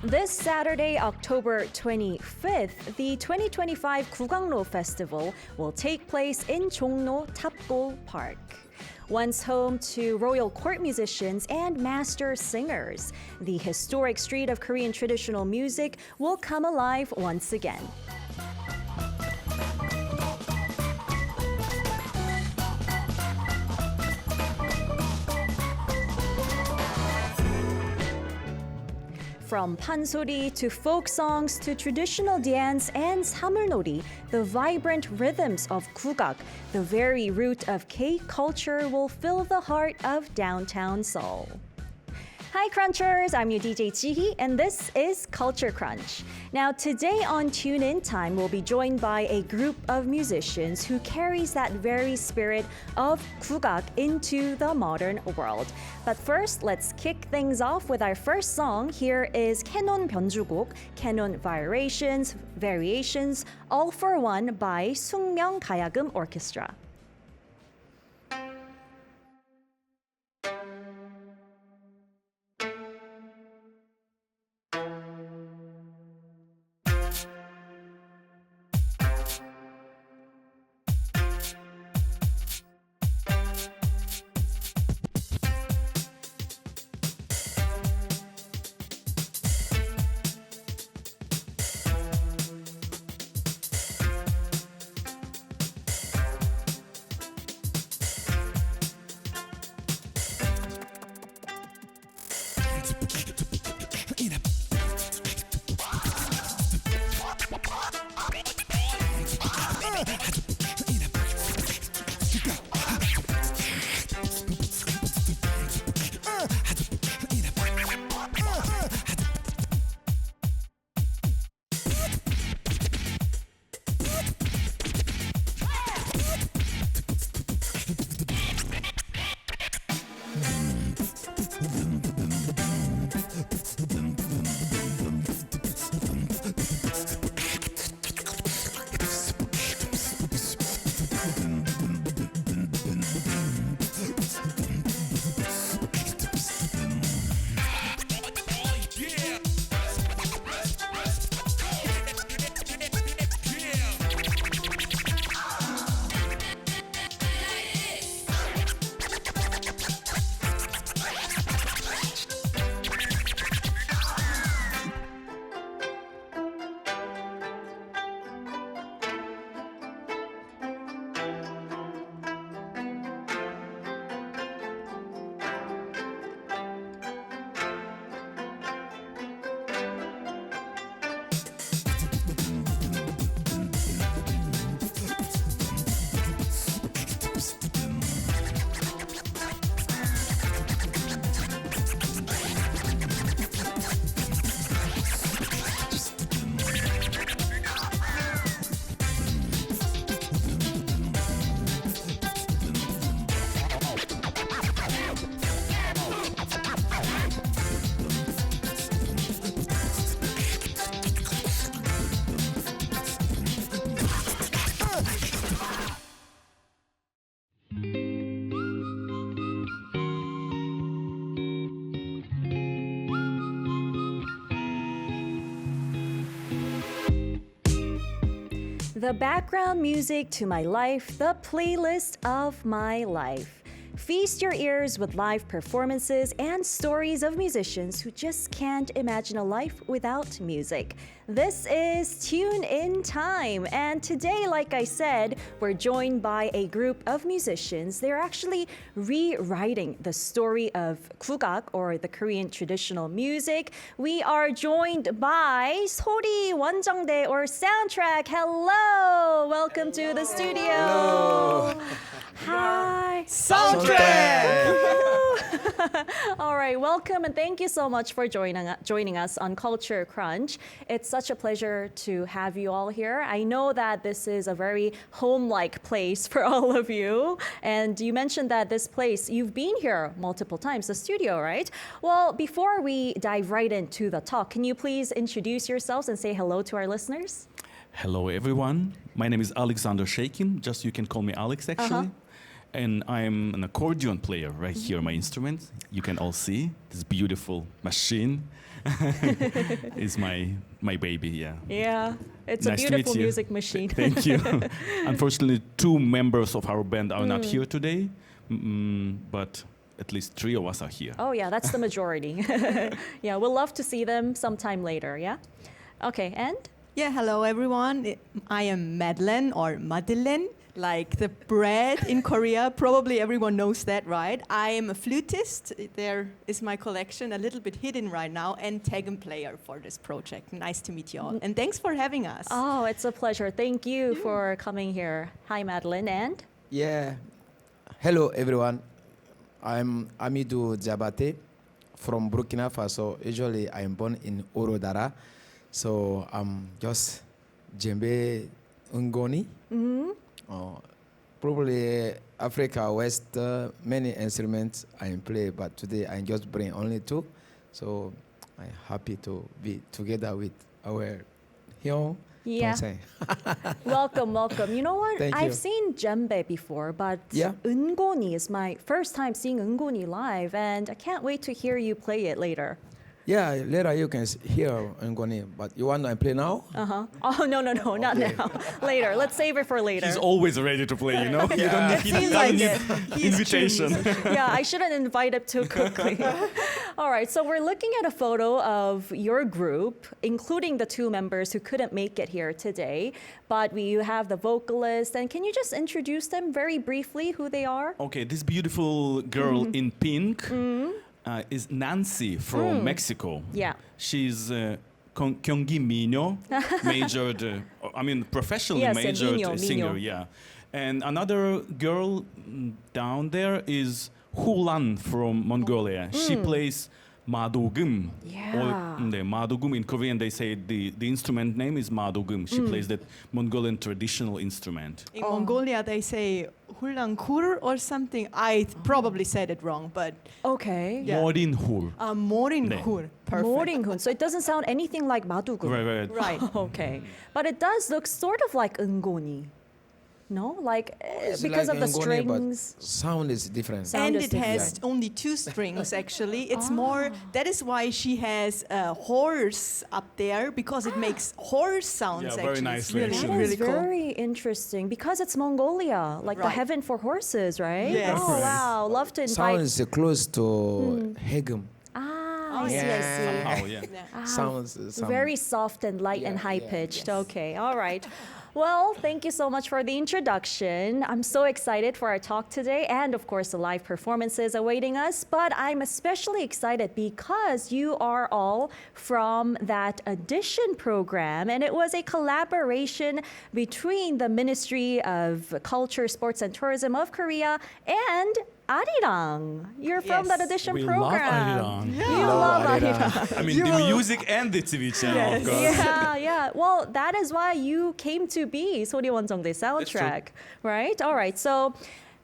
This Saturday, October 25th, the 2025 Gugak Festival will take place in Jongno Tapgol Park. Once home to royal court musicians and master singers, the historic street of Korean traditional music will come alive once again. From pansori to folk songs to traditional dance and samulnori, the vibrant rhythms of Gugak, the very root of K-culture, will fill the heart of downtown Seoul. Hi Crunchers, I'm your DJ Jihi, and this is Culture Crunch. Now today on Tune In Time, we'll be joined by a group of musicians who carries that very spirit of Gugak into the modern world. But first, let's kick things off with our first song. Here is 캐논 변주곡, 캐논 Variations, All for One by 숙명 가야금 Orchestra. The background music to my life, the playlist of my life. Feast your ears with live performances and stories of musicians who just can't imagine a life without music. This is Tune In Time, and today, like I said, we're joined by a group of musicians. They're actually rewriting the story of Gugak, or the Korean traditional music. We are joined by 소리원정대, or Soundtrack. Hello! Welcome to the studio. Hello. Hi. Soundtrack! All right, welcome and thank you so much for joining us on Culture Crunch. It's such a pleasure to have you all here. I know that this is a very home-like place for all of you. And you mentioned that this place, you've been here multiple times, the studio, right? Well, before we dive right into the talk, can you please introduce yourselves and say hello to our listeners? Hello, everyone. My name is Alexander Shakin. Just you can call me Alex, actually. And I'm an accordion player right here, my instrument. You can all see this beautiful machine. Is my baby, yeah. Yeah, it's Nice a to meet beautiful you. music machine. Thank you. Unfortunately, 2 members of our band are not here today, but at least 3 of us are here. Oh yeah, that's the majority. Yeah, we'll love to see them sometime later, yeah? Okay, and? Yeah, hello everyone. I am Madeleine or Madeleine, like the bread in Korea. Probably everyone knows that, right? I am a flutist. There is my collection, a little bit hidden right now, and Tagan player for this project. Nice to meet you all. And thanks for having us. Oh, it's a pleasure. Thank you for coming here. Hi, Madeline, and? Yeah. Hello, everyone. I'm Amidou Diabate from Burkina Faso. Usually, I'm born in Orodara. So I'm just djembe ngoni. Probably Africa West, many instruments I play, but today I just bring only 2. So I'm happy to be together with our young. Yeah. Welcome, welcome. You know what? Thank I've you. seen djembe before, but Yeah. Ungoni is my first time seeing Ungoni live, and I can't wait to hear you play it later. Yeah, later you can hear ngoni, but you want to play now? Oh, no, not now. Later. Let's save it for later. He's always ready to play, you know? You don't need, he Seems doesn't like need it. He is invitation. Yeah, I shouldn't invite him too quickly. All right, so we're looking at a photo of your group, including the 2 members who couldn't make it here today. But you have the vocalist, and can you just introduce them very briefly, who they are? Okay, this beautiful girl in pink is Nancy from Mexico. Yeah. She's Gyeonggi Minyo, majored, professionally Yes, majored Minyo, singer, Minyo. yeah. And another girl down there is Hulan from Mongolia. She plays madogum. Yeah. Madogum in Korean they say the instrument name is madogum. She plays that Mongolian traditional instrument. In Mongolia, they say hulangkur or something. I probably said it wrong, but Okay. Yeah. Morinhul. morinkur. Perfect. Moringhun. So it doesn't sound anything like Madugum. Right. Right. Okay. But it does look sort of like Ungoni. No? Like, It's because like of the ngoni, but strings. sound is different. Sound And is it has different. only 2 strings, actually. It's more, that is why she has a horse up there, because it makes horse sounds, Yeah, actually. very It's nicely, really, actually. That is really cool. very interesting because it's Mongolia, like the Right. heaven for horses, right? Yes. Oh, Right. wow. Love to Sound invite. is close to hegum. Ah, I see, I Yeah. see. Somehow, yeah. Yeah. Sounds Very soft and light and Yeah, high yeah, pitched. yes. Okay, all right. Well, thank you so much for the introduction. I'm so excited for our talk today and, of course, the live performances awaiting us. But I'm especially excited because you are all from that audition program. And it was a collaboration between the Ministry of Culture, Sports, and Tourism of Korea and Arirang. You're from Yes. that audition We love program. Arirang. You love Arirang. I mean, the music and the TV channel, of course. Yeah. Well, that is why you came to be 소리원정대 soundtrack, right? All right. So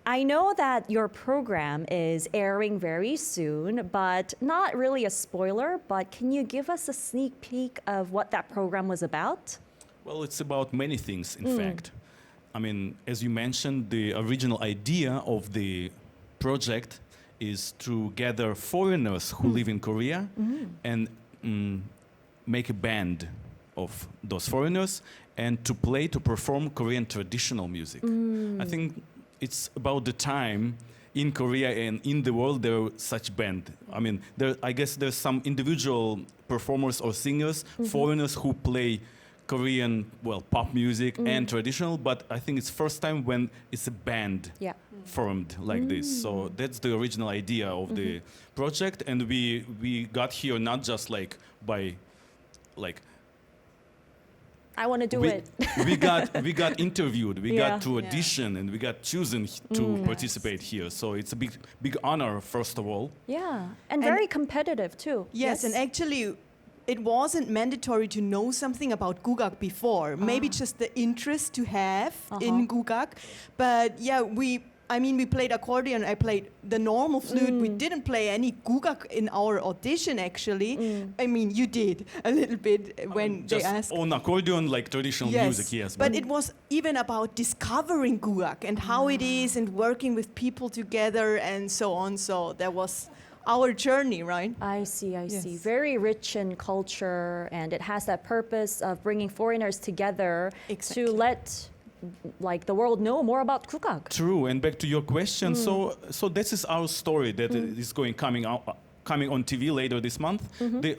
I know that your program is airing very soon, but not really a spoiler, but can you give us a sneak peek of what that program was about? Well, it's about many things, in fact. I mean, as you mentioned, the original idea of the project is to gather foreigners who live in Korea and make a band of those foreigners and to perform Korean traditional music. I think it's about the time in Korea and in the world there are such band. I mean, I guess there's some individual performers or singers, foreigners who play Korean, pop music and traditional, but I think it's first time when it's a band Yeah. formed like this. So that's the original idea of the project, and we got here not just by I want to do we, it. we got interviewed, we Yeah. got to audition, and we got chosen to participate here. So it's a big honor, first of all. Yeah. And very competitive too. Yes, and actually, it wasn't mandatory to know something about Gugak before. Maybe just the interest to have in Gugak. But yeah, we I mean, we played accordion. I played the normal flute. We didn't play any gugak in our audition, actually. I mean, you did a little bit when they just asked. on accordion, like traditional music, yes. But it was even about discovering gugak and how it is and working with people together and so on. So that was our journey, right? I see. Yes. Very rich in culture, and it has that purpose of bringing foreigners together Exactly. to let like the world know more about Gugak. True. And back to your question, so this is our story that is coming on TV later this month.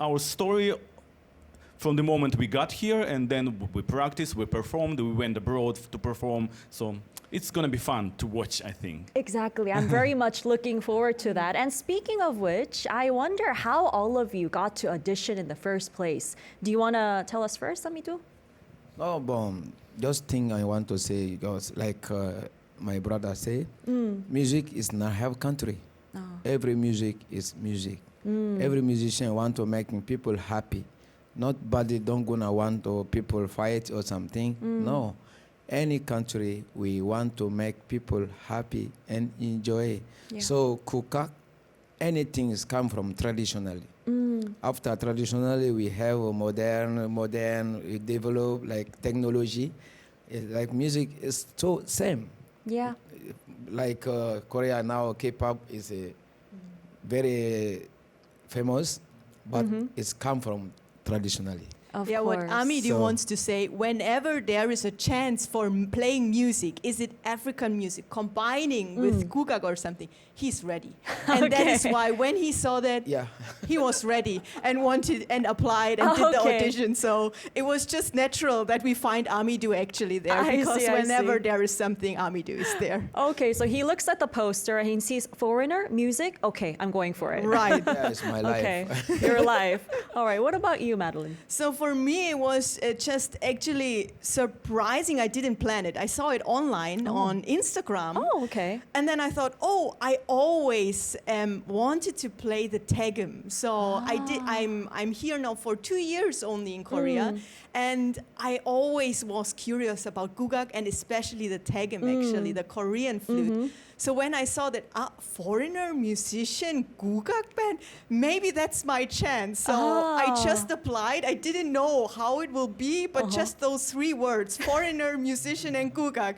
Our story from the moment we got here, and then we practiced, we performed, we went abroad to perform. So it's gonna be fun to watch, I think. Exactly. I'm very much looking forward to that. And speaking of which, I wonder how all of you got to audition in the first place. Do you want to tell us first, Amitu? Oh, just thing I want to say, because like my brother say, music is not have country. Every music is music. Every musician want to make people happy. Nobody don't gonna want to people fight or something. No, any country we want to make people happy and enjoy. Yeah. So Gugak, anything is come from traditionally. After traditionally, we have a modern, we develop like technology. Like music is so same. Yeah. Like Korea now, K-pop is very famous, but it's come from traditionally. Of Yeah, course. what Amidu So- wants to say, whenever there is a chance for playing music, is it African music combining with Gugak or something, he's ready. And that is Okay. why when he saw that, Yeah. he was ready and wanted and applied and did the Okay. audition. So it was just natural that we find Amidu actually there, I because see, I whenever see. there is something, Amidu is there. Okay, so he looks at the poster and he sees foreigner, music. Okay, I'm going for it. Right. Yeah, it's my life. Okay, your life. All right, what about you, Madeline? So for me, it was just actually surprising. I didn't plan it. I saw it online on Instagram. Oh, okay. And then I thought, I always wanted to play the daegeum. So I did. I'm here now for 2 years only in Korea, and I always was curious about Gugak and especially the daegeum, actually the Korean flute. So when I saw that foreigner musician Gugak band, maybe that's my chance. So I just applied. I didn't know how it will be, but just those 3 words, foreigner, musician, and Gugak,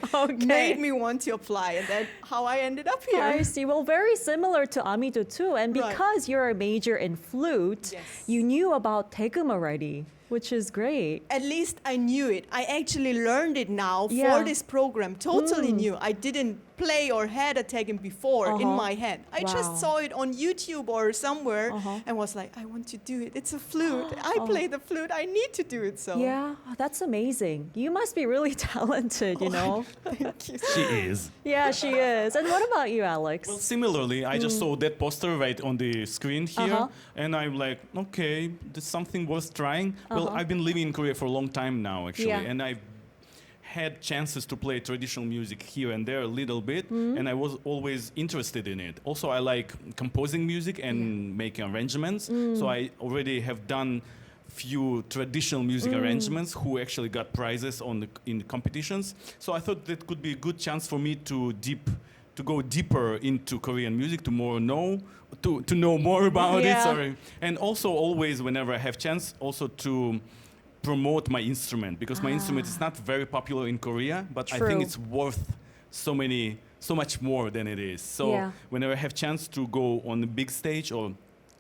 made me want to apply. And that's how I ended up here. I see. Well, very similar to Amido too. And Right. because you're a major in flute, Yes. you knew about daegeum already, which is great. At least I knew it. I actually learned it now Yeah. for this program. Totally new. I didn't play or had a daegeum before in my head. I Wow. just saw it on YouTube or somewhere and was like, I want to do it. It's a flute. I play the flute. I need to do it. So Yeah, that's amazing. You must be really talented, you know? thank you. She is. Yeah, she is. And what about you, Alex? Well, similarly, I just saw that poster right on the screen here, and I'm like, okay, this is something worth trying. Well, I've been living in Korea for a long time now, actually, Yeah. and I've had chances to play traditional music here and there a little bit, and I was always interested in it. Also, I like composing music and making arrangements, so I already have done few traditional music arrangements who actually got prizes in competitions. So I thought that could be a good chance for me to go deeper into Korean music, to know more about it. Yeah. Sorry, and also always whenever I have chance, also to promote my instrument, because my instrument is not very popular in Korea, but I True. think it's worth so much more than it is. So Yeah. whenever I have chance to go on the big stage or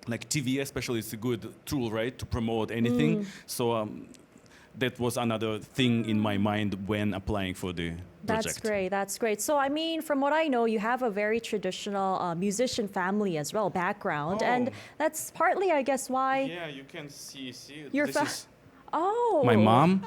like TV especially, it's a good tool, right, to promote anything. So that was another thing in my mind when applying for the project. That's great. That's great. So, I mean, from what I know, you have a very traditional musician family as well, background. And Oh. that's partly, I guess, why. Yeah, you can see Your this is Oh. my mom.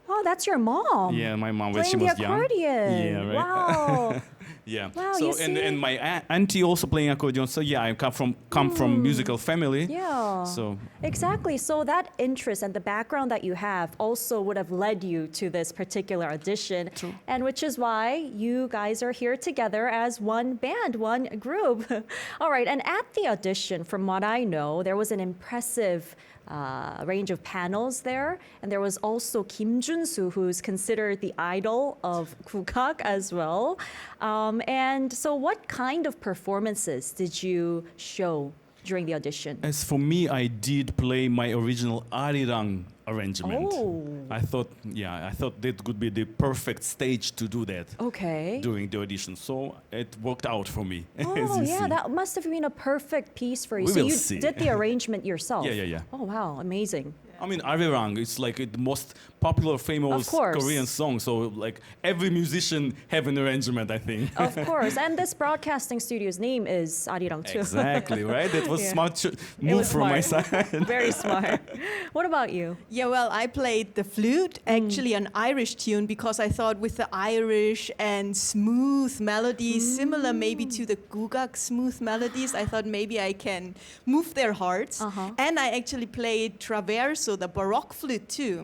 Oh, that's your mom. Yeah, my mom when she Playing was the young. accordion. Yeah, right. Wow. Yeah. Wow, so you and see? and my auntie also playing accordion. So yeah, I come from musical family. Yeah. So Exactly. So that interest and the background that you have also would have led you to this particular audition. True. And which is why you guys are here together as one band, one group. All right. And at the audition, from what I know, there was an impressive range of panels there. And there was also Kim Junsu, who's considered the idol of Gugak as well. And so what kind of performances did you show during the audition? As for me, I did play my original Arirang arrangement. Oh. I thought that could be the perfect stage to do that Okay. during the audition. So it worked out for me. as Oh, you yeah, see. that must have been a perfect piece for you. We So will you see. did the arrangement yourself? Yeah. Oh, wow, amazing. I mean, Arirang is like the most popular, famous course. Korean song. So like every musician have an arrangement, I think. Of course. And this broadcasting studio's name is Arirang too. Exactly, right? That was Yeah. smart It move was from my smart. side. Very smart. What about you? Yeah, well, I played the flute, actually an Irish tune, because I thought with the Irish and smooth melodies, similar maybe to the Gugak smooth melodies, I thought maybe I can move their hearts. And I actually played traverso, the Baroque flute too.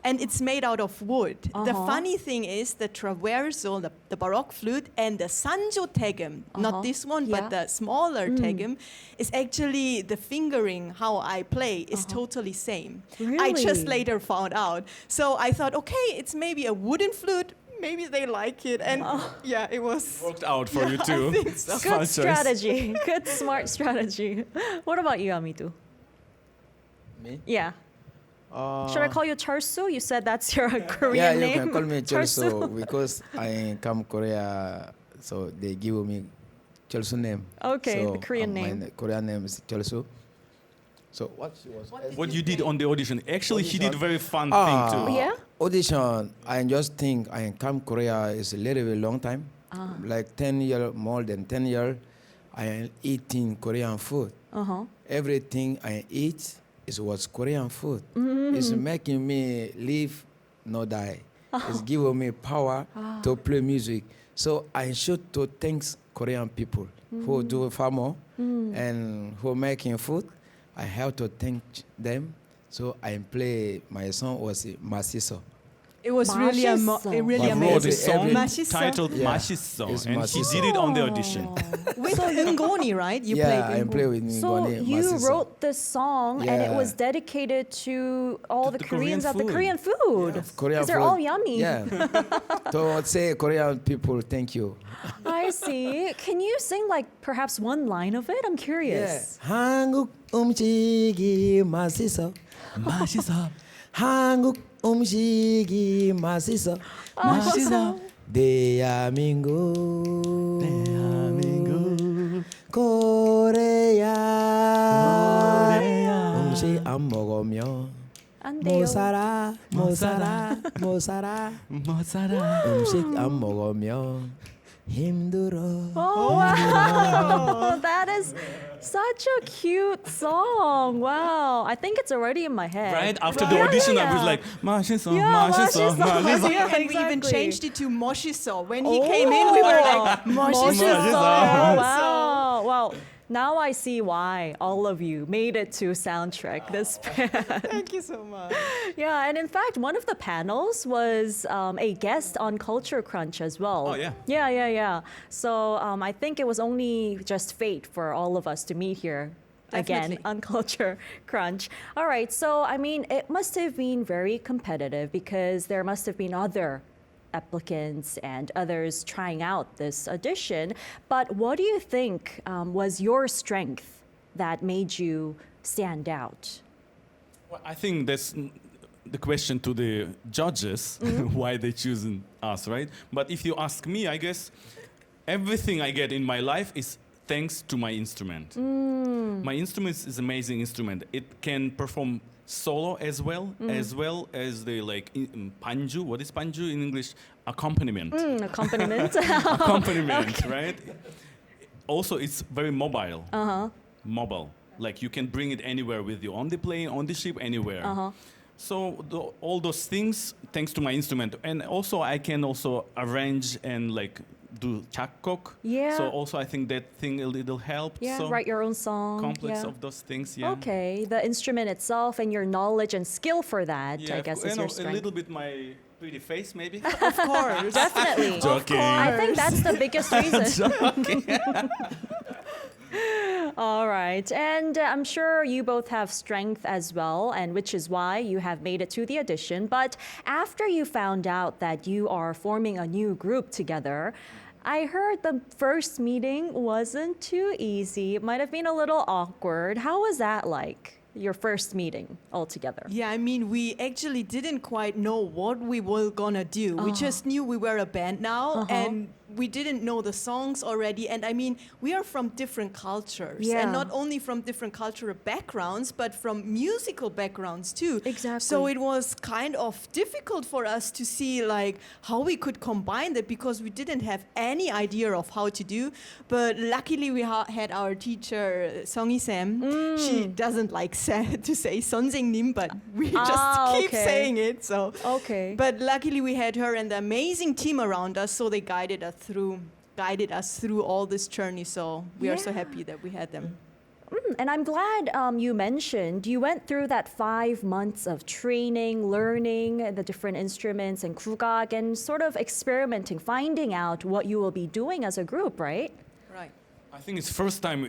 And it's made out of wood. The funny thing is the traverso, the Baroque flute, and the sanjo tegum, not this one, Yeah. but the smaller tegum, is actually the fingering, how I play, is totally same. I just Really? later found out. So I thought, okay, it's maybe a wooden flute. Maybe they like it. And yeah, it was. Worked out for you too. Smart Good choice. strategy. Good, smart strategy. What about you, Amitu? Me? Yeah. Should I call you Charsu? You said that's your Korean Yeah, you name. can call me Chelso because I come Korea, so they give me Chelso name. Okay, so, the Korean my name. Korean name is Chelso. So what she was? What you did on the audition. Actually, he did very fun Ah. thing too. Yeah? Audition. I just think I come Korea is a little bit long time, like 10 year, more than 10 years. I am eating Korean food. Everything I eat was Korean food. It's making me live, not die. It's giving me power to play music. So I should to thank Korean people who do farmer and who making food. I have to thank them. So I play my song was Masiso. It was really, Mashiso. really He wrote a amazing. song Mashiso. titled Yeah. Mashiso, It's and he Mashiso. did it on the audition. With Ngoni, right? You yeah, I played play with So Ngoni, you Masiso. wrote this song and it Yeah. was dedicated to all To the the Korean Koreans of the food. Korean food. Korean Because they're food. all yummy. Yeah. To say Korean people, thank you. I see. Can you sing like perhaps one line of it? I'm curious. 한국 음식이 맛있어. 맛있어. 한국 음식이 맛있어. 맛있어. 대한민국. 대한민국. 코레아. 음식 안 먹으면 안 돼요. 못 살아. 못 살아. 못 살아. 못 살아. 음식 안 먹으면 힘들어. Oh, wow. That is such a cute song. Wow. I think it's already in my head. Right after the audition, I was like, 맛있어, Yeah, 맛있어, 맛있어. 맛있어. Yeah, And we even exactly. changed it to Moshiso. When he came in, we were like, Moshiso. Oh, wow. Well, now I see why all of you made it to soundtrack this band. Thank you so much. Yeah, and in fact, one of the panels was a guest on Culture Crunch as well. Oh, yeah. Yeah. So I think it was only just fate for all of us to meet here again Definitely. on Culture Crunch. All right, so I mean, it must have been very competitive because there must have been other applicants and others trying out this audition. But what do you think was your strength that made you stand out? Well, I think that's the question to the judges, why they choosing us, right? But if you ask me, I guess everything I get in my life is thanks to my instrument. My instrument is an amazing instrument. It can perform solo as well as the like banju. What is banju in English? Accompaniment. Accompaniment. Accompaniment, right? Also, it's very mobile. Mobile. Like you can bring it anywhere with you, on the plane, on the ship, anywhere. So all those things, thanks to my instrument, and also I can also arrange and like do 작곡. Yeah. So also I think that thing a little helped. Yeah, so write your own song. complex yeah. of those things. Yeah. Okay, the instrument itself and your knowledge and skill for that, Yeah, I guess, is and your a strength. little bit my pretty face, maybe. Of course. Definitely. Joking. I think that's the biggest reason. All right. And I'm sure you both have strength as well, and which is why you have made it to the audition. But after you found out that you are forming a new group together, I heard the first meeting wasn't too easy. It might have been a little awkward. How was that like? Your first meeting all together? Yeah, I mean, we actually didn't quite know what we were gonna do. We just knew we were a band now, and we didn't know the songs already. And I mean, we are from different cultures, Yeah. and not only from different cultural backgrounds, but from musical backgrounds too. Exactly. So it was kind of difficult for us to see like how we could combine that because we didn't have any idea of how to do. But luckily, we had our teacher Songi Sam. She doesn't like to say 선생님, but we just keep okay. saying it. So Okay. but luckily we had her and the amazing team around us, so they guided us through all this journey. So we are so Yeah. happy that we had them. And I'm glad you mentioned you went through that 5 months of training, learning the different instruments and Gugak, and sort of experimenting, finding out what you will be doing as a group, right? Right. I think it's first time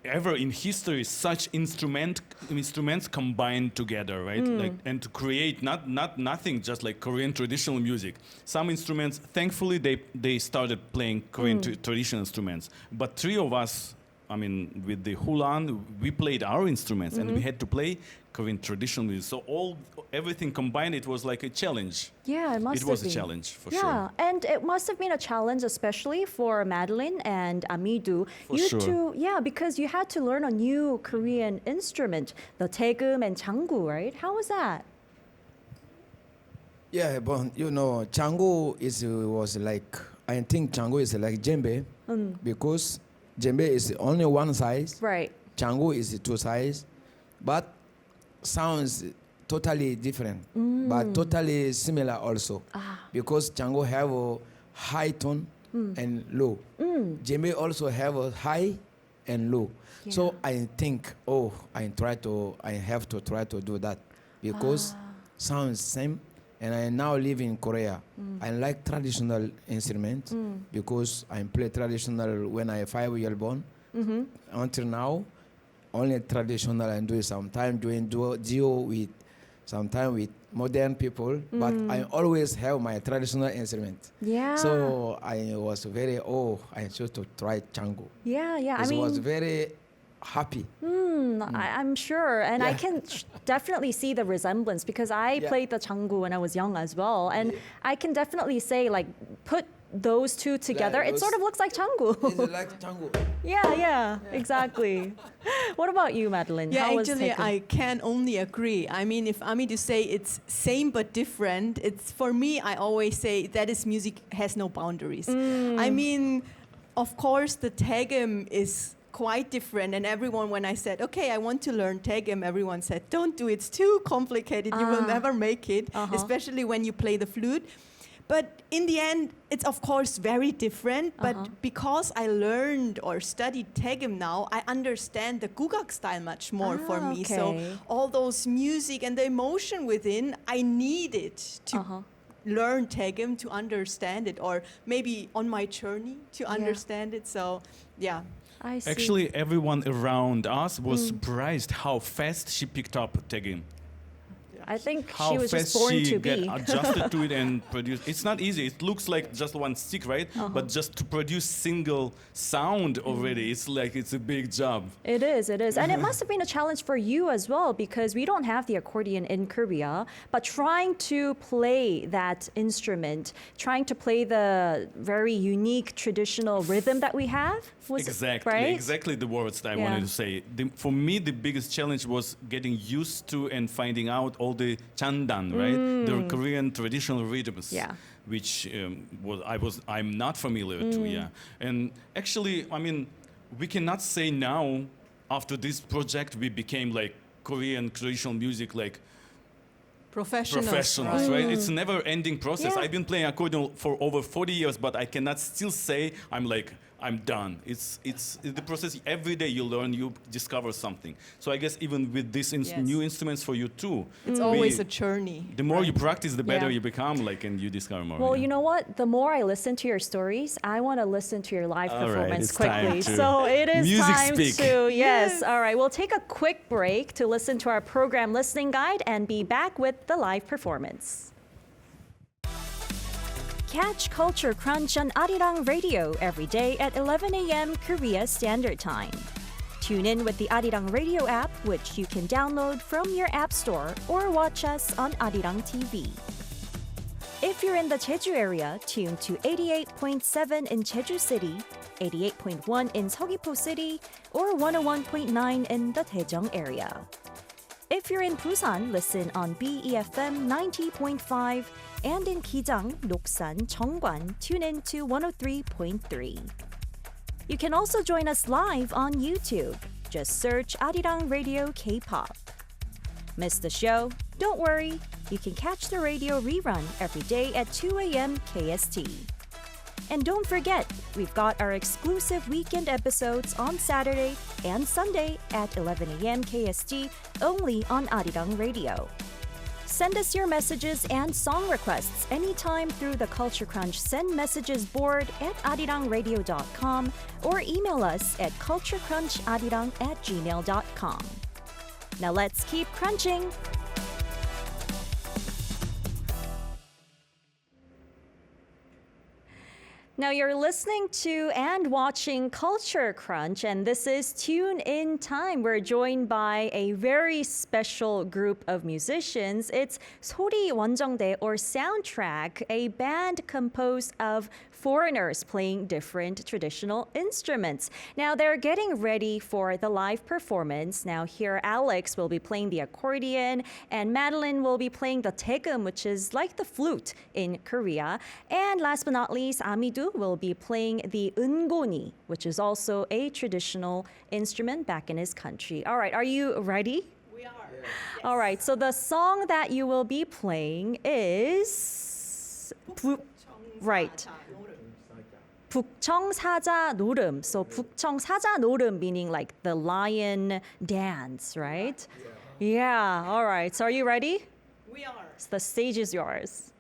ever in history such instruments combined together, right? Like, and to create nothing just like Korean traditional music. Some instruments, thankfully, they started playing Korean traditional instruments. But three of us, I mean, with the hulan, we played our instruments and we had to play Korean traditional music. So everything combined, it was like a challenge. Yeah, it must It have was a been. challenge for Yeah, sure. and it must have been a challenge, especially for Madeline and Amidu. For you sure. two, yeah, because you had to learn a new Korean instrument, the daegum and 장구, right? How was that? Yeah, but you know, Chango was like, I think Chango is like djembe because djembe is only one size. Right. Chango is two size, but sounds totally different, but totally similar also. Because Chango have a high tone and low. Djembe also have a high and low. So I think, I have to try to do that because sounds same. And I now live in Korea. I like traditional instruments because I play traditional when I 5 years born. Until now, only traditional and do sometimes doing duo with, sometimes with modern people. But I always have my traditional instrument. Yeah. So I was very, I should to try Chango. Yeah, yeah. I I was mean, very happy. I'm sure, and I Yeah. can definitely see the resemblance because I Yeah. played the 장구 when I was young as well, and I can definitely say like put those two together, it those- sort of looks like It's 장구. like Chango. yeah, exactly. What about you, Madeline? Yeah, How was actually, taken? I can only agree. I mean, if Ami to say it's same but different, it's for me. I always say that is music has no boundaries. I mean, of course, the daegum is quite different, and everyone, when I said, okay, I want to learn daegum, everyone said, don't do it. It's too complicated. You will never make it, especially when you play the flute. But in the end, it's of course very different. But because I learned or studied daegum now, I understand the Gugak style much more for me. So okay. all those music and the emotion within, I needed to learn daegum to understand it, or maybe on my journey to understand it. So yeah. I see. Actually, everyone around us was surprised how fast she picked up tagging. I think How she was fast just born she to get be. adjusted to it and produce. It's not easy. It looks like just one stick, right? But just to produce single sound already, it's like it's a big job. It is. And it must have been a challenge for you as well because we don't have the accordion in Korea, but trying to play that instrument, trying to play the very unique traditional rhythm that we have was Exactly the words that I Yeah. wanted to say. For me, the biggest challenge was getting used to and finding out all the chandan, right? The Korean traditional rhythms. Yeah. Which I'm not familiar to, yeah. And actually, I mean, we cannot say now, after this project, we became like Korean traditional music, like professionals, right? It's a never-ending process. Yeah. I've been playing accordion for over 40 years, but I cannot still say I'm I'm done. It's the process. Every day you learn, you discover something. So I guess even with these Yes. new instruments for you too, It's always a journey. the more you practice, the better Yeah. you become, like, and you discover more. Well, yeah. you know what? The more I listen to your stories, I want to listen to your live All right, performance it's time quickly. to So it is music time speak. to, yes. All right, we'll take a quick break to listen to our program listening guide and be back with the live performance. Catch Culture Crunch on Arirang Radio every day at 11 a.m. Korea Standard Time. Tune in with the Arirang Radio app, which you can download from your app store or watch us on Arirang TV. If you're in the Jeju area, tune to 88.7 in Jeju City, 88.1 in Seogwipo City, or 101.9 in the Daejeong area. If you're in Busan, listen on BEFM 90.5, and in Kijang, Loksan, Cheongwan, tune in to 103.3. You can also join us live on YouTube. Just search Arirang Radio K-pop. Miss the show? Don't worry. You can catch the radio rerun every day at 2 a.m. KST. And don't forget, we've got our exclusive weekend episodes on Saturday and Sunday at 11 a.m. KST only on Arirang Radio. Send us your messages and song requests anytime through the Culture Crunch Send Messages board at arirangradio.com or email us at culturecruncharirang@gmail.com. Now let's keep crunching! Now you're listening to and watching Culture Crunch, and this is Tune In Time. We're joined by a very special group of musicians. It's 소리원정대, or Soundtrack, a band composed of foreigners playing different traditional instruments. Now they're getting ready for the live performance. Now here Alex will be playing the accordion and Madeline will be playing the daegeum, which is like the flute in Korea. And last but not least, Amidu will be playing the eungoni, which is also a traditional instrument back in his country. All right, are you ready? We are. All right, so the song that you will be playing is right. 북청사자 노름. So 북청사자 노름 meaning like the lion dance, right? Yeah. All right. So are you ready? We are. So the stage is yours.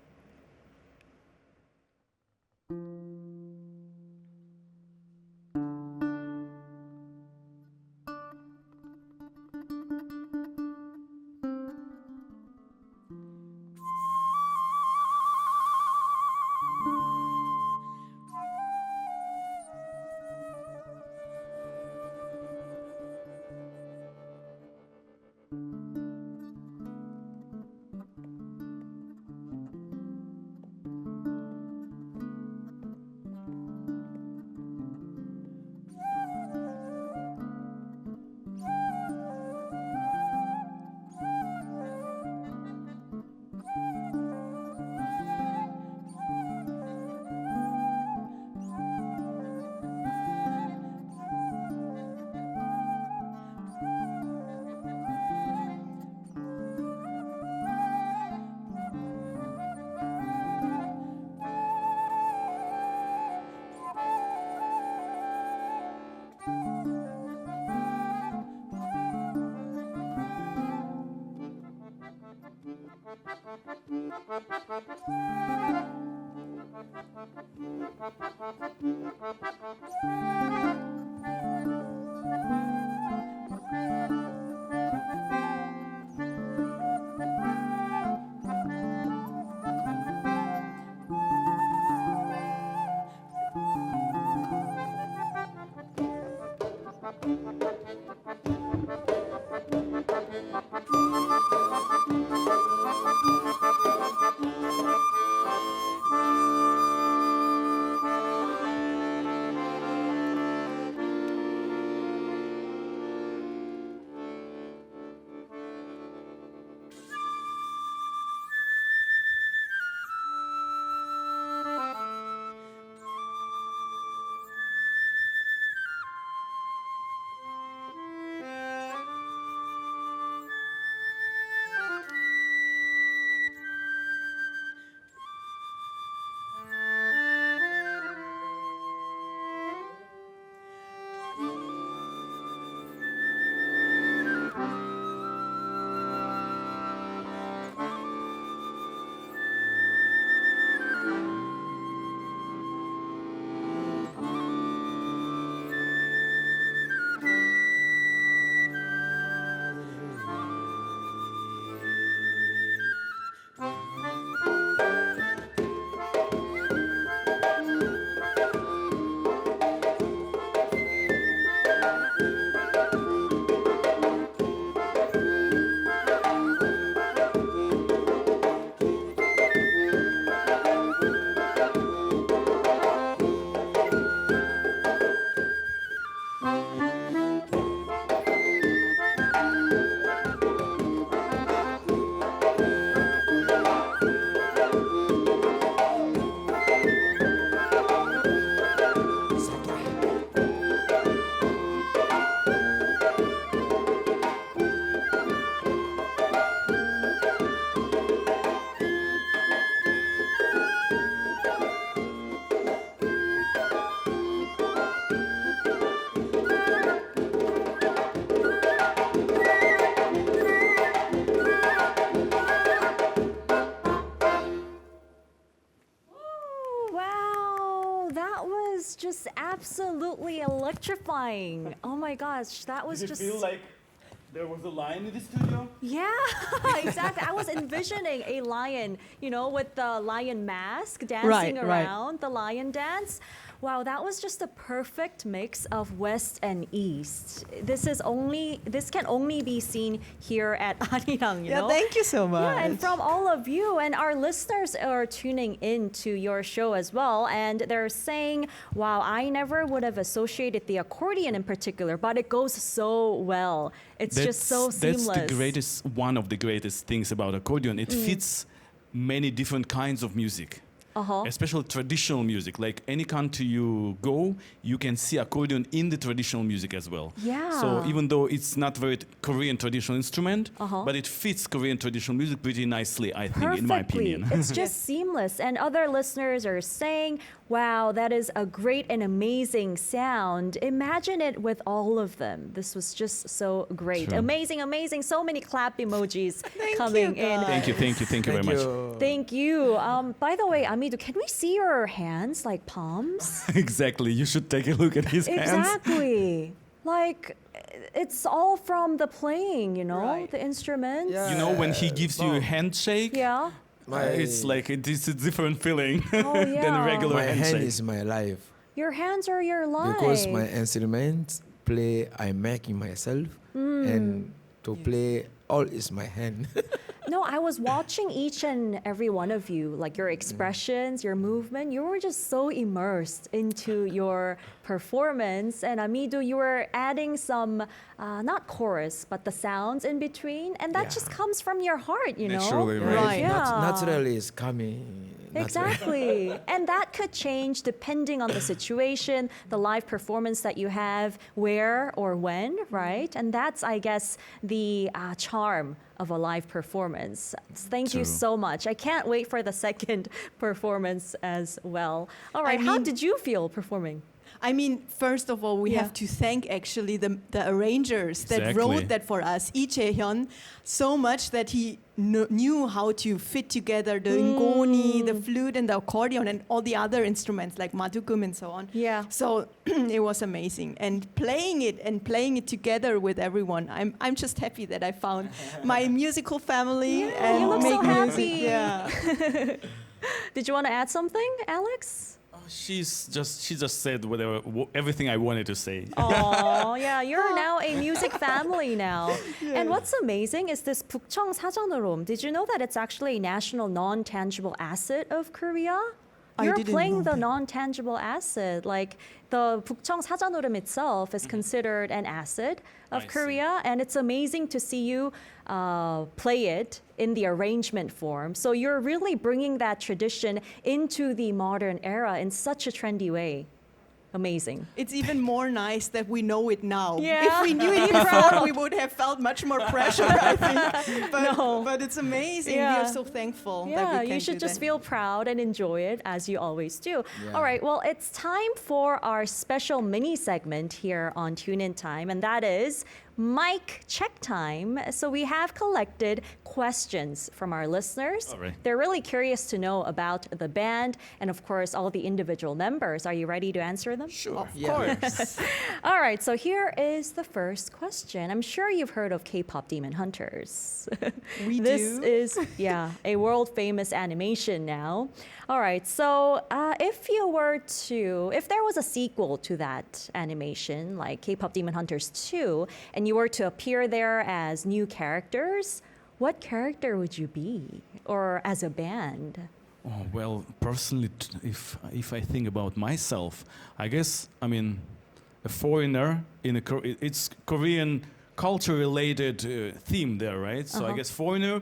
that was just absolutely electrifying. Oh my gosh, that was Did just... it feel like there was a lion in the studio? Yeah, exactly. I was envisioning a lion, you know, with the lion mask dancing Right. around the lion dance. Wow, that was just a perfect mix of West and East. This can only be seen here at Arirang, you know? Thank you so much. Yeah, and from all of you, and our listeners are tuning in to your show as well, and they're saying, wow, I never would have associated the accordion in particular, but it goes so well. It's just so seamless. That's one of the greatest things about accordion. It fits many different kinds of music. Especially traditional music. Like any country you go, you can see accordion in the traditional music as well. Yeah. So even though it's not very Korean traditional instrument, but it fits Korean traditional music pretty nicely, I think, in my opinion. It's just seamless. And other listeners are saying, wow, that is a great and amazing sound. Imagine it with all of them. This was just so great. True. Amazing, amazing. So many clap emojis Thank coming you, in. guys. Thank you very much. Thank you. By the way, Amido, can we see your hands, like palms? Exactly. You should take a look at his hands. Exactly. Like, it's all from the playing, you know, Right. the instruments. Yeah. You know, when he gives you a handshake, Yeah. it's like it's a different feeling Oh, than yeah. a regular My hand handshake. is my life. Your hands are your life. Because my instruments play, I making myself, and to play, all is my hand. No, I was watching each and every one of you, like your expressions, your movement. You were just so immersed into your performance. And Amido, you were adding some, not chorus, but the sounds in between. And that just comes from your heart, you know? Naturally, right? Right. Yeah. Naturally, it's coming. Exactly. And that could change depending on the situation, the live performance that you have, where or when, right? And that's, I guess, the charm of a live performance. Thank you True. so much. I can't wait for the second performance as well. All right, I how mean- did you feel performing? I mean, first of all, we Yeah. have to thank actually the arrangers that Exactly. wrote that for us, Lee Jae-hyun, so much that he knew how to fit together the ngoni, the flute, and the accordion, and all the other instruments like madugum and so on. Yeah. So it was amazing, and playing it together with everyone. I'm just happy that I found my musical family and you look make so music. happy. Yeah. Did you want to add something, Alex? She just said everything I wanted to say. Oh, yeah, you're now a music family now. And what's amazing is this 북청 사전으로. Did you know that it's actually a national non-tangible asset of Korea? I You're didn't playing know the that. non-tangible asset. Like the 북청 사전으로 itself is considered an asset of I see. Korea, and it's amazing to see you play it in the arrangement form. So you're really bringing that tradition into the modern era in such a trendy way. Amazing. It's even more nice that we know it now. Yeah. If we knew it before, we would have felt much more pressure, I think. But it's amazing. Yeah. We are so thankful that Yeah, we can you should do just that. feel proud and enjoy it as you always do. Yeah. All right, well, it's time for our special mini segment here on Tune In Time, and that is mic check time. So we have collected questions from our listeners. All right. They're really curious to know about the band and, of course, all the individual members. Are you ready to answer them? Sure. Of course. All right, so here is the first question. I'm sure you've heard of K-pop Demon Hunters. We This do. is, a world famous animation now. All right, so if there was a sequel to that animation, like K-pop Demon Hunters 2, and you were to appear there as new characters, what character would you be? Or as a band? Oh, well, personally, if I think about myself, I guess a foreigner in it's Korean culture-related theme there, right? So I guess foreigner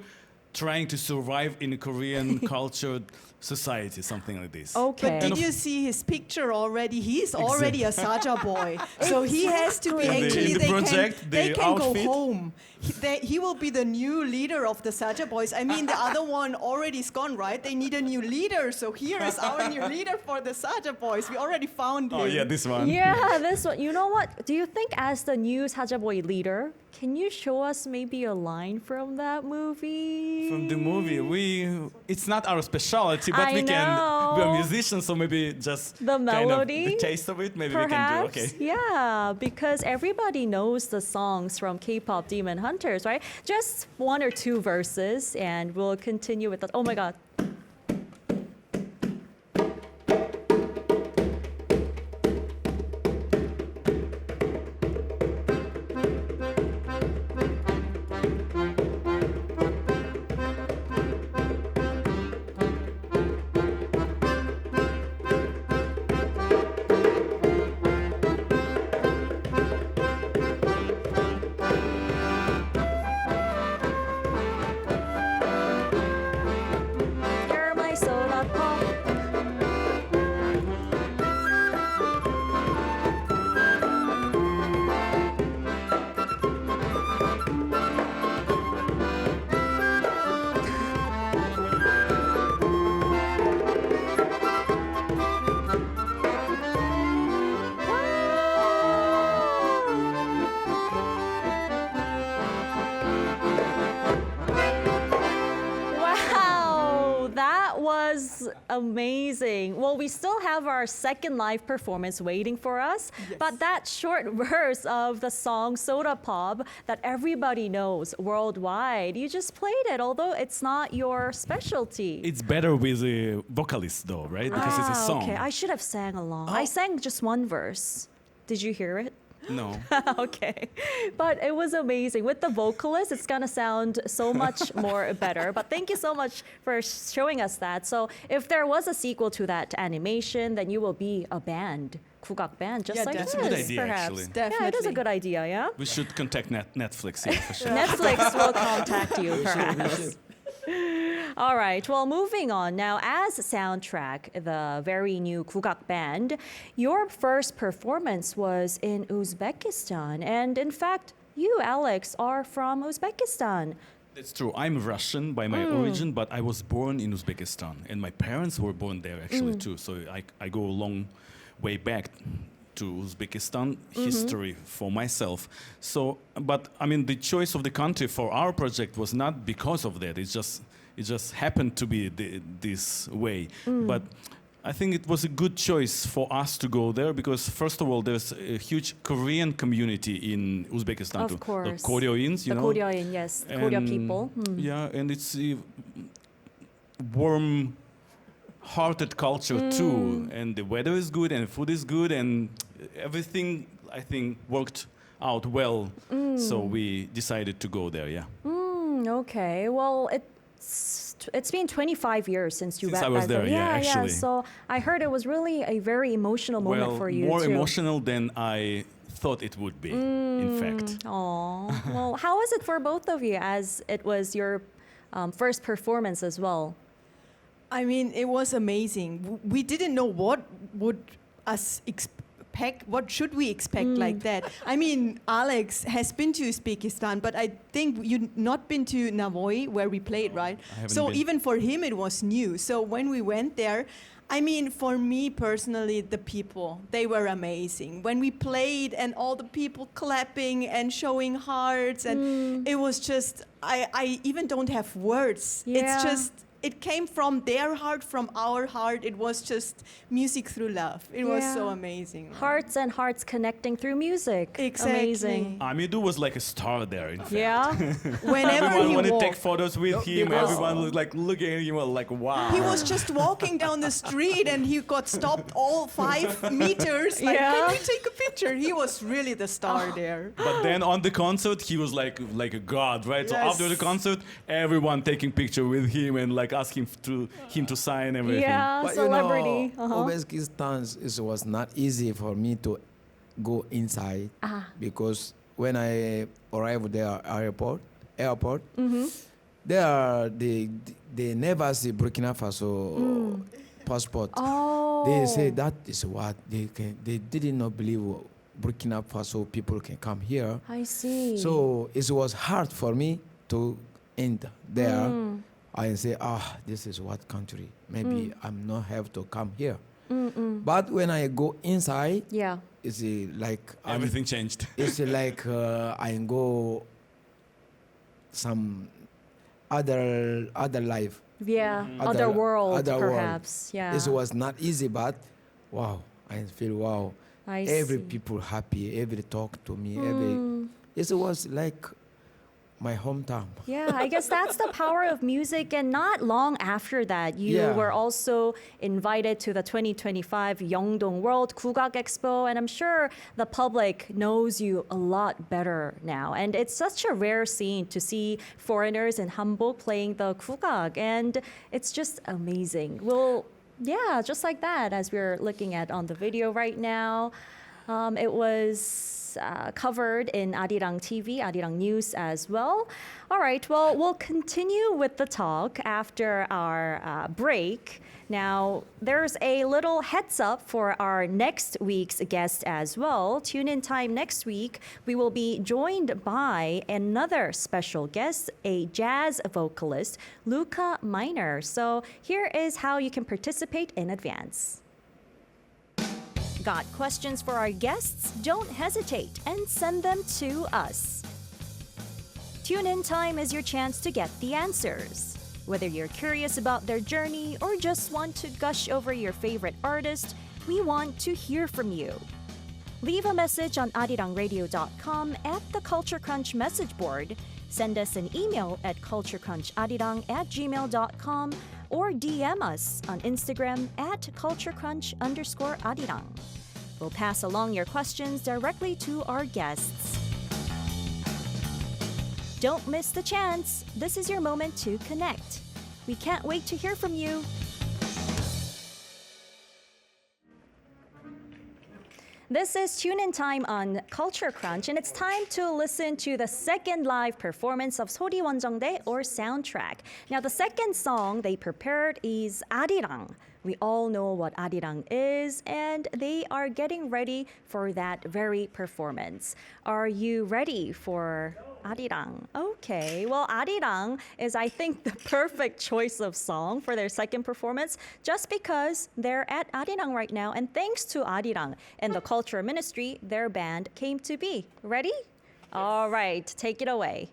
trying to survive in a Korean cultured society, something like this. Okay. But did you see his picture already? He's already a Saja boy. So he has to be In the actually, project, they the can go outfit. home. he will be the new leader of the Saja Boys. I mean, the other one already is gone, right? They need a new leader. So here is our new leader for the Saja Boys. We already found him. Oh yeah, this one. Yeah, this one. You know what? Do you think as the new Saja Boy leader, can you show us maybe a line from that movie? From the movie, it's not our specialty, but I we're know. musicians, so maybe just The melody? the taste of it, maybe Perhaps, we can do. Okay. yeah, because everybody knows the songs from K-pop Demon Hunters, right? Just one or two verses, and we'll continue with that. Oh my God. You're my soda pop. Wow, that was amazing. Well, we still have our second live performance waiting for us, but that short verse of the song Soda Pop that everybody knows worldwide, you just played it, although it's not your specialty. It's better with a vocalist though, right? Because it's a song. Okay, I should have sang along. I sang just one verse. Did you hear it? No. Okay. But it was amazing. With the vocalist, it's going to sound so much more better. But thank you so much for showing us that. So if there was a sequel to that animation, then you will be a band, Gugak band, just Yeah, like that's this, a good idea, perhaps. actually. Yeah, it is a Definitely. good idea, yeah? We should contact Netflix, yeah, for sure. Netflix will contact you, perhaps. All right, well, moving on. Now, as soundtrack, the very new Gugak band, your first performance was in Uzbekistan. And in fact, you, Alex, are from Uzbekistan. That's true. I'm Russian by my origin, but I was born in Uzbekistan. And my parents were born there actually too. So I go a long way back to Uzbekistan history for myself. So, but I mean, the choice of the country for our project was not because of that. It just happened to be this way. But I think it was a good choice for us to go there because, first of all, there's a huge Korean community in Uzbekistan too. Of course. The Koreans, you The know. Korean, yes, Korea And, people. Yeah, and it's a warm-hearted culture too, and the weather is good, and food is good, and everything I think worked out well. So we decided to go there. Yeah. Okay, well, it's been 25 years since you Since went I was back there, yeah, actually. So I heard it was really a very emotional moment Well, for you more too. emotional than I thought it would be. In fact. Aw. Well, how was it for both of you as it was your first performance as well? I mean, it was amazing. We didn't know what would us expect. What should we expect like that? I mean, Alex has been to Uzbekistan, but I think you've not been to Navoy where we played, right? I haven't So been. even for him, it was new. So when we went there, I mean, for me personally, the people, they were amazing. When we played and all the people clapping and showing hearts, and it was just, I even don't have words. Yeah. It's just, it came from their heart, from our heart. It was just music through love. It was so Yeah. amazing. Hearts and hearts connecting through music. Exactly. Amazing. Amidu was like a star there. In fact. Yeah. Whenever Everyone he wanted to take walked, photos with him. was- Everyone was like looking at him, like wow. he was just walking down the street and he got stopped all 5 meters. Like, Yeah. can we take a picture? He was really the star there. But then on the concert, he was like a god, right? So after the Yes. concert, everyone taking picture with him and like asking him to sign everything. Yeah, But celebrity. you know, Uzbekistan was not easy for me to go inside because when I arrived there airport, they never see Burkina Faso passport. Oh. They say that is what they did not believe Burkina Faso people can come here. I see. So it was hard for me to end there. I say, this is what country. Maybe I'm not have to come here. But when I go inside, yeah. it's like Everything changed. It's like I go some other life. Yeah, other world, perhaps. Yeah. It was not easy, but wow, I feel wow. Every see. people happy, every talk to me, every. It was like my hometown. Yeah, I guess that's the power of music. And not long after that, you Yeah. were also invited to the 2025 Yeongdong World Gugak Expo. And I'm sure the public knows you a lot better now. And it's such a rare scene to see foreigners in Hanbok playing the Gugak. And it's just amazing. Well, yeah, just like that, as we're looking at on the video right now. It was covered in Arirang TV, Arirang News as well. All right, well, we'll continue with the talk after our break. Now, there's a little heads up for our next week's guest as well. Tune in time next week. We will be joined by another special guest, a jazz vocalist, Luca Miner. So here is how you can participate in advance. Got questions for our guests? Don't hesitate and send them to us. Tune in time is your chance to get the answers. Whether you're curious about their journey or just want to gush over your favorite artist, we want to hear from you. Leave a message on arirangradio.com at the Culture Crunch message board. Send us an email at culturecruncharirang@gmail.com or DM us on Instagram at culturecrunch_arirang. We'll pass along your questions directly to our guests. Don't miss the chance. This is your moment to connect. We can't wait to hear from you. This is Tune In Time on Culture Crunch, and it's time to listen to the second live performance of 소리원정대 or soundtrack. Now, the second song they prepared is Arirang. We all know what Arirang is, and they are getting ready for that very performance. Are you ready for Arirang? Okay, well, Arirang is, I think, the perfect choice of song for their second performance just because they're at Arirang right now, and thanks to Arirang and the Culture Ministry, their band came to be. Ready? All right, take it away.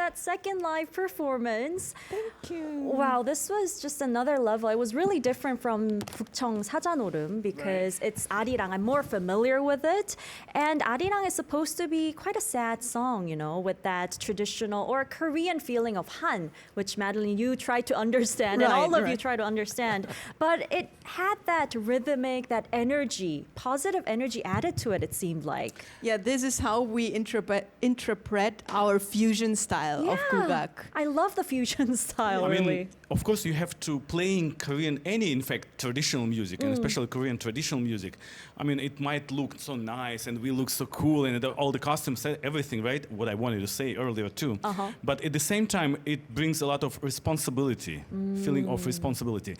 that second live performance. Thank you. Wow, this was just another level. It was really different from 북청 사자노름 because it's Arirang. I'm more familiar with it. And Arirang is supposed to be quite a sad song, you know, with that traditional or Korean feeling of Han, which Madeline, you try to understand, and all of you try to understand. But it had that rhythmic, that energy, positive energy added to it, it seemed like. Yeah, this is how we interpret our fusion style of Gugak. I love the fusion style, I mean, really. of course, you have to play in Korean, in fact, traditional music, and especially Korean traditional music. I mean, it might look so nice, and we look so cool, and all the costumes, everything, right? What I wanted to say earlier, too. But at the same time, it brings a lot of responsibility, feeling of responsibility.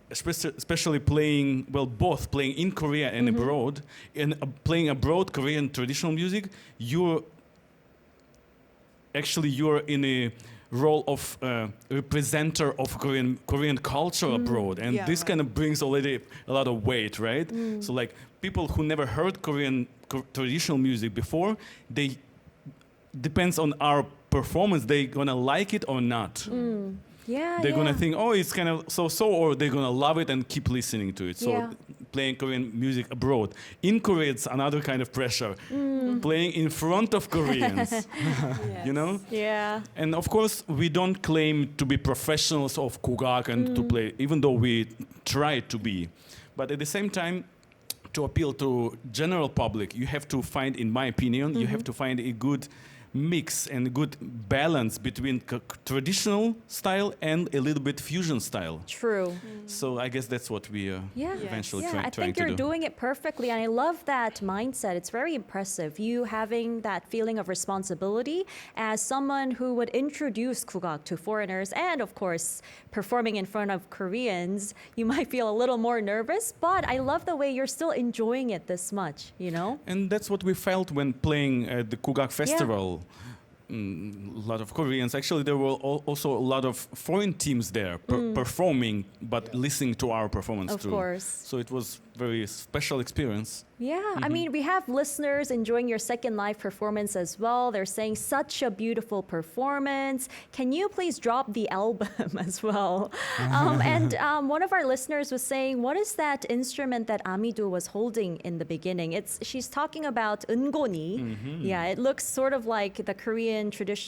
Especially playing, well, both playing in Korea and abroad, and playing abroad Korean traditional music, you're in a role of representer of Korean culture abroad, and this kind of brings already a lot of weight, right? So like people who never heard Korean traditional music before, they depends on our performance, they gonna like it or not. Yeah, They're gonna think, oh, it's kind of so, or they're gonna love it and keep listening to it. So playing Korean music abroad. In Korea, it's another kind of pressure. Playing in front of Koreans, you know? Yeah. And of course, we don't claim to be professionals of Gugak and to play, even though we try to be. But at the same time, to appeal to general public, you have to find, in my opinion, you have to find a good mix and good balance between traditional style and a little bit fusion style. True. So I guess that's what we eventually I trying think to you're do. doing it perfectly, and I love that mindset. It's very impressive. You having that feeling of responsibility as someone who would introduce Gugak to foreigners, and of course, performing in front of Koreans, you might feel a little more nervous, but I love the way you're still enjoying it this much, you know? And that's what we felt when playing at the Gugak Festival. A lot of Koreans. Actually, there were also a lot of foreign teams there performing, but listening to our performance too. Of course. So it was very special experience. Yeah, I mean, we have listeners enjoying your second live performance as well. They're saying such a beautiful performance. Can you please drop the album as well? And one of our listeners was saying, what is that instrument that Amidu was holding in the beginning? She's talking about eungoni. Yeah, it looks sort of like the Korean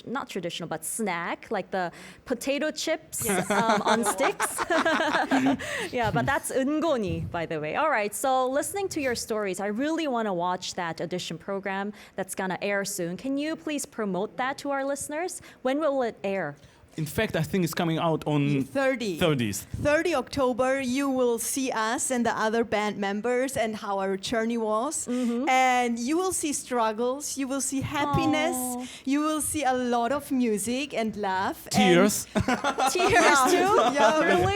not traditional, but snack, like the potato chips on sticks. Yeah, but that's eungoni, by the way. All right, so listening to your stories, I really want to watch that audition program that's going to air soon. Can you please promote that to our listeners? When will it air? In fact, I think it's coming out on 30th. 30 October, you will see us and the other band members and how our journey was. And you will see struggles, you will see happiness, you will see a lot of music and laugh. Tears. And tears too? Yeah, really?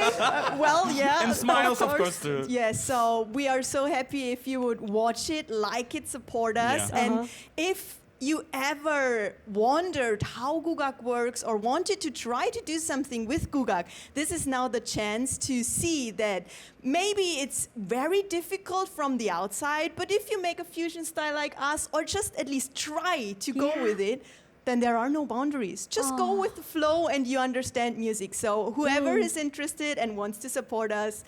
Well, yeah. And smiles, of course, too. Yes, so we are so happy if you would watch it, like it, support us. Yeah. And if you ever wondered how Gugak works or wanted to try to do something with Gugak, this is now the chance to see that maybe it's very difficult from the outside, but if you make a fusion style like us, or just at least try to go with it, then there are no boundaries. Just go with the flow and you understand music. So whoever is interested and wants to support us,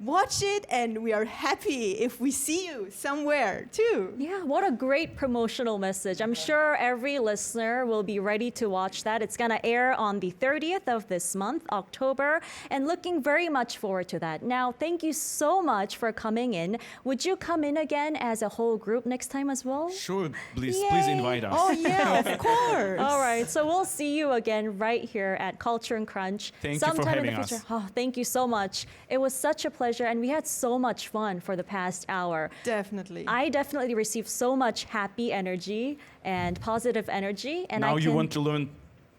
watch it, and we are happy if we see you somewhere too. Yeah, what a great promotional message. I'm sure every listener will be ready to watch that. It's going to air on the 30th of this month, October, and looking very much forward to that. Now, thank you so much for coming in. Would you come in again as a whole group next time as well? Sure, please Yay. invite us. Oh yeah, of course. All right, so we'll see you again right here at Culture and Crunch Thank you for sometime in the having future. us. Oh, thank you so much. It was such a pleasure, and we had so much fun for the past hour. Definitely. I definitely received so much happy energy and positive energy. And Now I you can, want to learn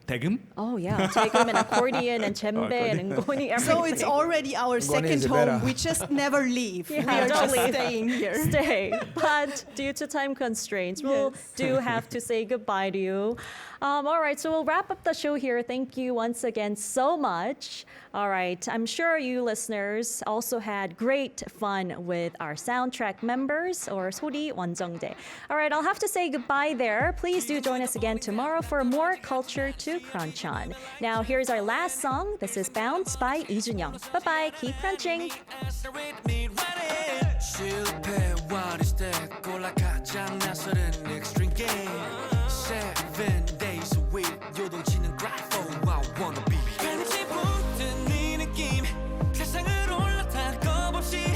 Taegum? Oh yeah, Taegum and accordion and djembe and ngoni, everything. So it's already our Ngoni second is home. better. We just never leave. Yeah, we are don't just leave. staying here. Stay. But due to time constraints, we'll do have to say goodbye to you. All right, so we'll wrap up the show here. Thank you once again so much. All right, I'm sure you listeners also had great fun with our soundtrack members or 소리원정대. All right, I'll have to say goodbye there. Please do join us again tomorrow for more culture to crunch on. Now, here's our last song. This is Bounce by 이준영. Bye-bye. Keep crunching. 실패와 리스펙 골라 가장 낯설은 extreme game 7 days a week 요동치는 grind for who I wanna be 왠지 붙은 네 느낌 세상을 올라타 겁없이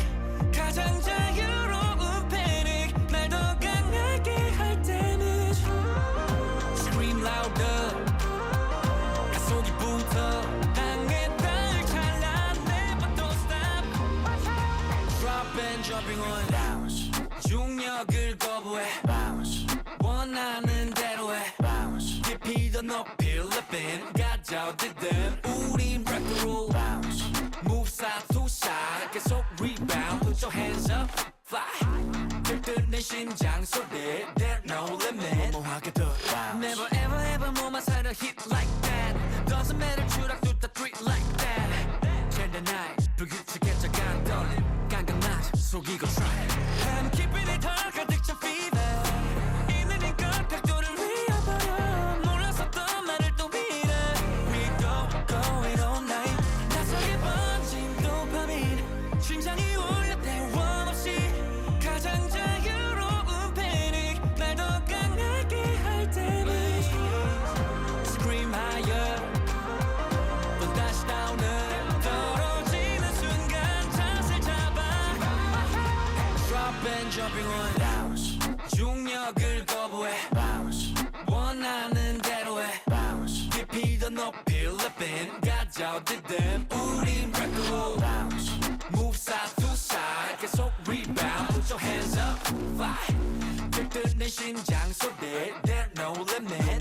가장 자유로운 패닉 날 더 강하게 할 때는 Scream louder 가속이 붙어 땅에 닿을 찰나 Never don't stop Drop and jumping on bounce 중력을 거부해 bounce 원하는 대로 해 bounce 깊이 더 높이 living 가져오든 우린 break the rule bounce move side to side 계속 rebound put your hands up fly 들뜬 내 심장 소리 there no limit 뭐뭐하게 더 bounce never ever ever 뭐만 살아 hit like that doesn't matter 추락도 treat like that 젠더 나이 불규칙해 작은 떨림 깡깡맞아 속이고 try I'm keeping it hard 가득 찬 fever 있는 힘껏 각도를 위협하여 몰랐었던 말을 또 믿어 We go going all night 나서게 번진 도파민 심장이 울려 대원 없이 가장 자유로운 패닉 날 더 강하게 할 때는 Scream higher 또 다시 down을 떨어지는 순간 자세 잡아 Drop and jumping on bounce 중력을 거부해 bounce 원하는 대로 해 bounce 깊이 더 높이 living 가져오든 우린 break the rule bounce move side to side 계속 rebound put your hands up fly 들뜬 내 심장 소리 there no limit